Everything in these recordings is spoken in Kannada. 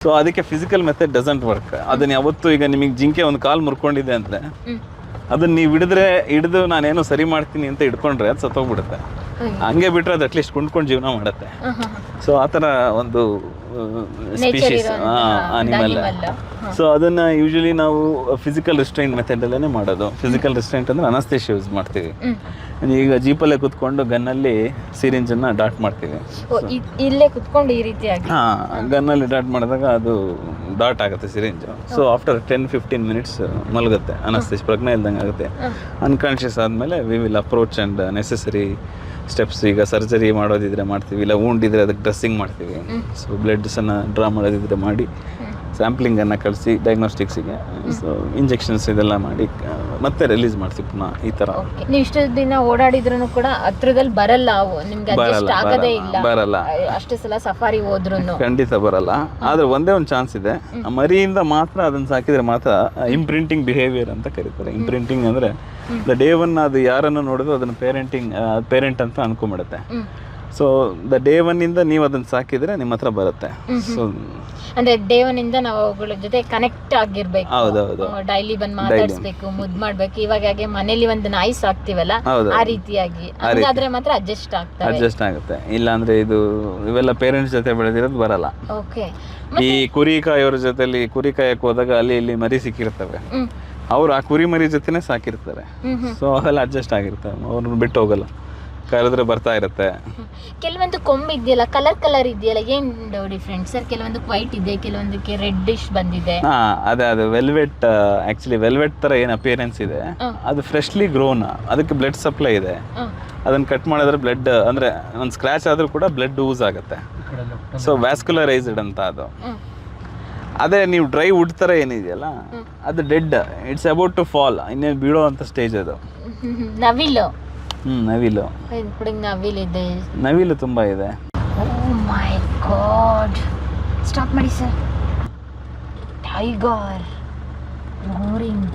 ಸೊ ಅದಕ್ಕೆ ಫಿಸಿಕಲ್ ಮೆಥಡ್ ಡಸಂಟ್ ವರ್ಕ್. ಅದನ್ನ ಯಾವತ್ತು ಈಗ ನಿಮಗೆ ಜಿಂಕೆ ಒಂದು ಕಾಲು ಮುರ್ಕೊಂಡಿದೆ ಅಂದರೆ ಅದನ್ನ ನೀವು ಹಿಡಿದು ನಾನೇನೋ ಸರಿ ಮಾಡ್ತೀನಿ ಅಂತ ಹಿಡ್ಕೊಂಡ್ರೆ ಅದು ಸತ್ತೋಗ್ಬಿಡುತ್ತೆ. ಹಂಗೆ ಬಿಟ್ಟರೆ ಅದು ಅಟ್ಲೀಸ್ಟ್ ಕುಂಡ್ಕೊಂಡು ಜೀವನ ಮಾಡುತ್ತೆ. ಸೊ ಆ ಥರ ಒಂದು ಸ್ಪೀಶೀಸ್ ಅನಿಮಲ್. ಸೊ ಅದನ್ನು ಯೂಶಲಿ ನಾವು ಫಿಸಿಕಲ್ ರಿಸ್ಟ್ರೈಂಟ್ ಮೆಥಡಲ್ಲೇ ಮಾಡೋದು. ಫಿಸಿಕಲ್ ರಿಸ್ಟ್ರೈಂಟ್ ಅಂದರೆ ಅನಸ್ತೇಶಿಯಾ ಯೂಸ್ ಮಾಡ್ತೀವಿ. ಈಗ ಜೀಪಲ್ಲೇ ಕುತ್ಕೊಂಡು ಗನ್ನಲ್ಲಿ ಸಿರಿಂಜನ್ನು ಡಾಟ್ ಮಾಡ್ತೀವಿ. ಇಲ್ಲೇ ಕುತ್ಕೊಂಡು ಈ ರೀತಿಯಾಗಿ ಗನ್ನಲ್ಲಿ ಡಾಟ್ ಮಾಡಿದಾಗ ಅದು ಡಾಟ್ ಆಗುತ್ತೆ syringe. So after 10-15 minutes ಮಲಗುತ್ತೆ, anaesthesia ಪ್ರಜ್ಞೆ ಇಲ್ದಂಗೆ ಆಗುತ್ತೆ. ಅನ್ಕಾನ್ಷಿಯಸ್ ಆದಮೇಲೆ we will approach and necessary steps. ಈಗ ಸರ್ಜರಿ ಮಾಡೋದಿದ್ರೆ ಮಾಡ್ತೀವಿ, ಇಲ್ಲ ವೂಂಡಿದ್ರೆ ಅದಕ್ಕೆ ಡ್ರೆಸ್ಸಿಂಗ್ ಮಾಡ್ತೀವಿ. ಸೊ ಬ್ಲಡ್ಸನ್ನು ಡ್ರಾ ಮಾಡೋದಿದ್ರೆ ಮಾಡಿ ಸ್ಯಾಂಪ್ಲಿಂಗನ್ನು ಕಳಿಸಿ ಡಯಾಗ್ನೋಸ್ಟಿಕ್ಸಿಗೆ, ಸೊ ಇಂಜೆಕ್ಷನ್ಸ್ ಇದೆಲ್ಲ ಮಾಡಿ ಮತ್ತೆ ರಿಲೀಸ್ ಮಾಡ್ತೀವಿ ಪುನಃ. ಈ ಥರ ನೀವು ಇಷ್ಟು ದಿನ ಓಡಾಡಿದ್ರೂ ಕೂಡ ಹತ್ರದಲ್ಲಿ ಬರಲ್ಲ, ನಿಮ್ಗೆ ಅಡ್ಜಸ್ಟ್ ಆಗೋದೇ ಇಲ್ಲ, ಬರಲ್ಲ. ಅಷ್ಟೇ ಸಲ ಸಫಾರಿ ಹೋದ್ರು ಖಂಡಿತ ಬರಲ್ಲ. ಆದರೆ ಒಂದೇ ಒಂದು ಚಾನ್ಸ್ ಇದೆ, ಮರಿಯಿಂದ ಮಾತ್ರ ಅದನ್ನು ಸಾಕಿದ್ರೆ ಮಾತ್ರ ಇಂಪ್ರಿಂಟಿಂಗ್ ಬಿಹೇವಿಯರ್ ಅಂತ ಕರೀತಾರೆ. ಇಂಪ್ರಿಂಟಿಂಗ್ ಅಂದರೆ ದ ಡೇ ಒನ್ ಅದು ಯಾರನ್ನು ನೋಡೋದು ಅದನ್ನು ಪೇರೆಂಟ್ ಅಂತ ಅನ್ಕೊಂಬಿಡುತ್ತೆ. ಸೊ ದ ಡೇ ಒನ್ ಇಂದ ನೀವು ಅದನ್ನು ಸಾಕಿದ್ರೆ ನಿಮ್ಮ ಹತ್ರ ಬರುತ್ತೆ. ಸೊ ಅಂದ್ರೆ ಡೇ ಒನ್ ಇಂದ ನಾವು ಅವುಗಳ ಜೊತೆ ಕನೆಕ್ಟ್ ಆಗಿರ್ಬೇಕು. ಹೌದೌದು. ಡೈಲಿ ಬಂದು ಮಾತಾಡಿಸ್ಬೇಕು, ಮುದ್ದು ಮಾಡ್ಬೇಕು. ಇವಾಗ ಹಾಗೆ ಮನೇಲಿ ಒಂದು ನಾಯಿ ಸಾಕ್ತಿವಲ್ಲ ಆ ರೀತಿಯಾಗಿ ಹಾಗಾದ್ರೆ ಮಾತ್ರ ಅಡ್ಜಸ್ಟ್ ಆಗುತ್ತೆ. ಇಲ್ಲ ಅಂದ್ರೆ ಇವೆಲ್ಲ ಪೇರೆಂಟ್ಸ್ ಜೊತೆ ಬೆಳೆದಿರೋದು ಬರಲ್ಲ. ಓಕೆ. ಈ ಕುರಿ ಕಾಯೋರ ಜೊತೆಲಿ ಕುರಿ ಕಾಯಕ್ಕೆ ಹೋದಾಗ ಅಲ್ಲಿ ಇಲ್ಲಿ ಮರಿ ಸಿಕ್ಕಿರ್ತವೆ, ಅವ್ರು ಆ ಕುರಿ ಮರಿ ಜೊತೆನೆ ಸಾಕಿರ್ತಾರೆ. ಸೊ ಅವೆಲ್ಲ ಅಡ್ಜಸ್ಟ್ ಆಗಿರ್ತವೆ, ಅವ್ರನ್ನ ಬಿಟ್ಟು ಹೋಗಲ್ಲ, ಕರೆದ್ರೆ ಬರ್ತಾ ಇರುತ್ತೆ. ಕೆಲವೊಂದು ಕೊಂಬು ಇದೆಯಲ್ಲ, ಕಲರ್ ಇದೆಯಲ್ಲ, ಏನ್ ಡಿಫ್ರೆಂಟ್ ಸರ್? ಕೆಲವೊಂದಕ್ಕೆ ವೈಟ್ ಇದೆ, ಕೆಲವೊಂದಕ್ಕೆ ರೆಡ್ಡಿಶ್ ಬಂದಿದೆ. ಅದು ವೆಲ್ವೆಟ್. ಆಕ್ಚುಲಿ ವೆಲ್ವೆಟ್ ತರ ಏನ್ ಅಪಿಯರೆನ್ಸ್ ಇದೆ, ಅದು ಫ್ರೆಶ್ಲಿ ಗ್ರೋನ್. ಅದಕ್ಕೆ ಬ್ಲಡ್ ಸಪ್ಲೈ ಇದೆ. ಅದನ್ನ ಕಟ್ ಮಾಡಿದ್ರೆ ಬ್ಲಡ್ ಅಂದ್ರೆ ಒಂದು ಸ್ಕ್ರಾಚ್ ಆದ್ರೂ ಕೂಡ ಬ್ಲಡ್ ಯೂಸ್ ಆಗುತ್ತೆ. ಸೊ ವ್ಯಾಸ್ಕ್ಯುಲರೈಸ್ಡ್ ಅಂತ ಅದು. ಅದೇ ನೀವು ಡ್ರೈ ವುಡ್ ಥರ ಏನಿದೆಯಲ್ಲ ಅದು dead, it's about to fall, ಇನ್ನೇನು ಬೀಳೋ ಅಂತ ಸ್ಟೇಜ್ ಅದು. ನವಿಲು. ನವಿಲು ನವಿಲು ತುಂಬ ಇದೆ. ಓ ಮೈ ಗಾಡ್, ಸ್ಟಾಪ್ ಮಾಡಿ ಸರ್. Tiger roaring.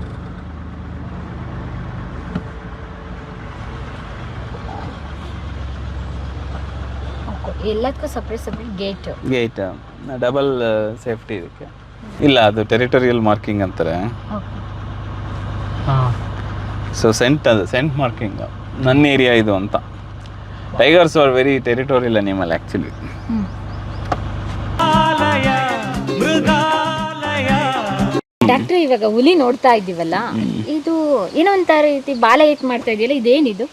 ಎಲ್ಲದಕ್ಕೂ ಸಪ್ರೇಟ್ ಗೇಟ್ ಡಬಲ್ ಸೇಫ್ಟಿ ಇದಕ್ಕೆ. ಇಲ್ಲ, ಅದು ಟೆರಿಟೋರಿಯಲ್ ಮಾರ್ಕಿಂಗ್ ಅಂತಾರೆ. ಸೊ ಸೆಂಟ್ ಮಾರ್ಕಿಂಗ್, ನನ್ನ ಏರಿಯಾ ಇದು ಅಂತ. Tigers are very territorial animal actually. ಡಾಕ್ಟ್ರೆ, ಇವಾಗ ಹುಲಿ ನೋಡ್ತಾ ಇದ್ದೀವಲ್ಲ, ಇದು ಏನೋ ಒಂಥರ ರೀತಿ ಬಾಲ ಏಟ್ ಮಾಡ್ತಾ ಇದೆಯಲ್ಲ, ಇದೇನಿದು?